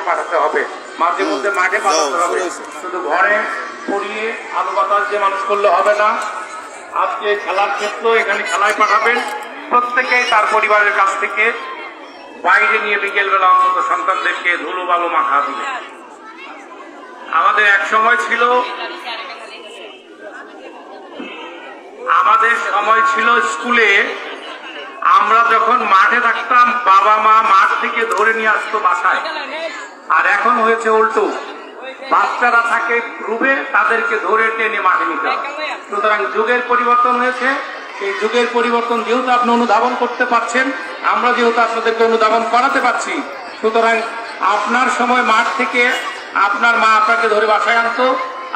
পাঠাতে হবে, মাঝে মধ্যে মাঠে পাঠাতে হবে। শুধু ঘরে পড়িয়ে আলো বাতাস দিয়ে মানুষ করলে হবে না। আজকে খেলার ক্ষেত্র, এখানে খেলায় পাঠাবেন। প্রত্যেকেই তার পরিবারের কাছ থেকে বাইরে নিয়ে বিকেলবেলা অন্তত সন্তানদেরকে ধুলো বালু মাখা দিবে। আমাদের এক সময় ছিল, স্কুলে আমরা যখন মাঠে থাকতাম বাবা মা মাঠ থেকে ধরে নিয়ে আসতো বাসায়, আর এখন হয়েছে উল্টো, বাচ্চারা থাকে রুমে, তাদেরকে ধরে টেনে মাঠে নিতে হয়। সুতরাং যুগের পরিবর্তন হয়েছে। এই যুগের পরিবর্তন যেহেতু আপনি অনুধাবন করতে পারছেন, আমরা যেহেতু আপনাদেরকে অনুধাবন করাতে পারছি, সুতরাং আপনার সময় মাঠ থেকে আপনার মা আপনাকে ধরে বাসায় আনতো,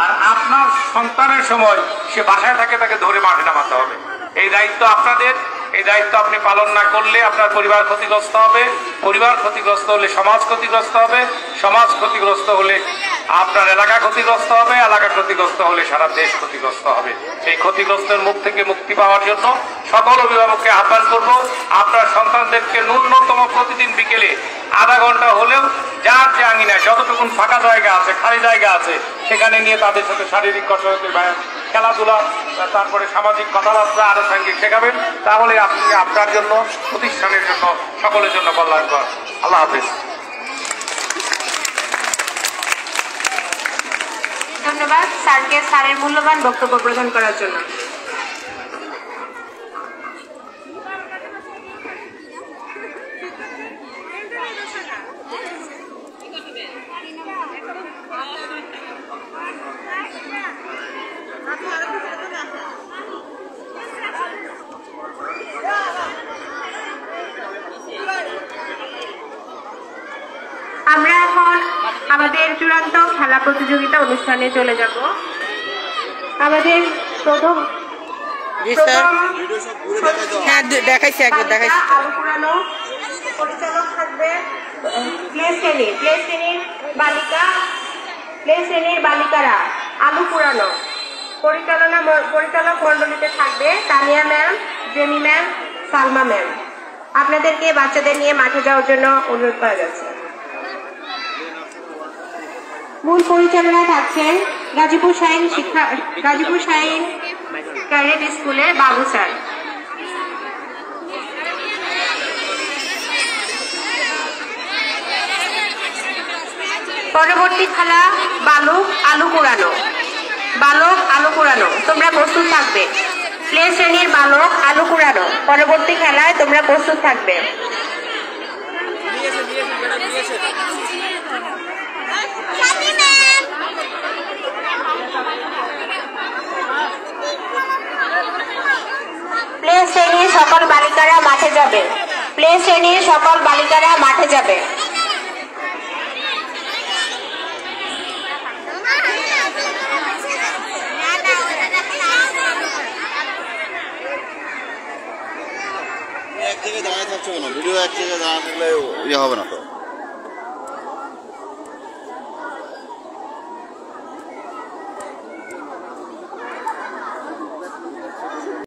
আর আপনার সন্তানের সময় সে বাসায় থাকে, তাকে ধরে মাঠে নামাতে হবে। এই দায়িত্ব আপনাদের। এই দায়িত্ব আপনি পালন না করলে আপনার পরিবার ক্ষতিগ্রস্ত হবে, পরিবার ক্ষতিগ্রস্ত হলে সমাজ ক্ষতিগ্রস্ত হবে, সমাজ ক্ষতিগ্রস্ত হলে আপনার এলাকা ক্ষতিগ্রস্ত হবে, এলাকা ক্ষতিগ্রস্ত হলে সারা দেশ ক্ষতিগ্রস্ত হবে। এই ক্ষতিগ্রস্তের মুখ থেকে মুক্তি পাওয়ার জন্য সকল অভিভাবককে আহ্বান করব, আপনার সন্তানদেরকে ন্যূনতম প্রতিদিন বিকেলে আধা ঘন্টা হলেও যার যে আঙিনায় যতটুকুন ফাঁকা জায়গা আছে, খালি জায়গা আছে, সেখানে নিয়ে তাদের সাথে শারীরিক কসরতের ব্যায়াম, খেলাধুলা, তারপরে সামাজিক কথাবার্তা আরো সাংঘিক শেখাবেন। তাহলে আপনি আপনার জন্য, প্রতিষ্ঠানের জন্য, সকলের জন্য কল্যাণকর। আল্লাহ হাফেজ। ধন্যবাদ স্যারকে স্যারের মূল্যবান বক্তব্য প্রদান করার জন্য। আমরা এখন আমাদের চূড়ান্ত খেলা প্রতিযোগিতা অনুষ্ঠানে চলে যাব। আমাদের প্রথম আলু পুরানো পরিচালক থাকবে প্লে শ্রেণীর বালিকারা আলু পুরানো। পরিচালক মন্ডলীতে থাকবে Tania ma'am, Jamie ma'am, Salma ma'am. আপনাদেরকে বাচ্চাদের নিয়ে মাঠে যাওয়ার জন্য অনুরোধ করা যাচ্ছে। মূল পরিচালনায় থাকছেন গাজীপুর শাহীন ক্যাডেট স্কুলের বাবু স্যার। পরবর্তী খেলা বালক আলু কুড়ানো। তোমরা প্রস্তুত থাকবে। প্লে শ্রেণীর বালক আলু কুড়ানো। পরবর্তী খেলায় তোমরা প্রস্তুত থাকবে। প্লে শ্রেণীর সকল বালিকারা মাঠে যাবে। প্লে শ্রেণীর সকল বালিকারা মাঠে যাবে। এক জায়গায় দাঁড়িয়ে থাকছো কেন? ভিডিও এক জায়গায় দাঁড়ানো থাকলে ইয়ে হবে না তো।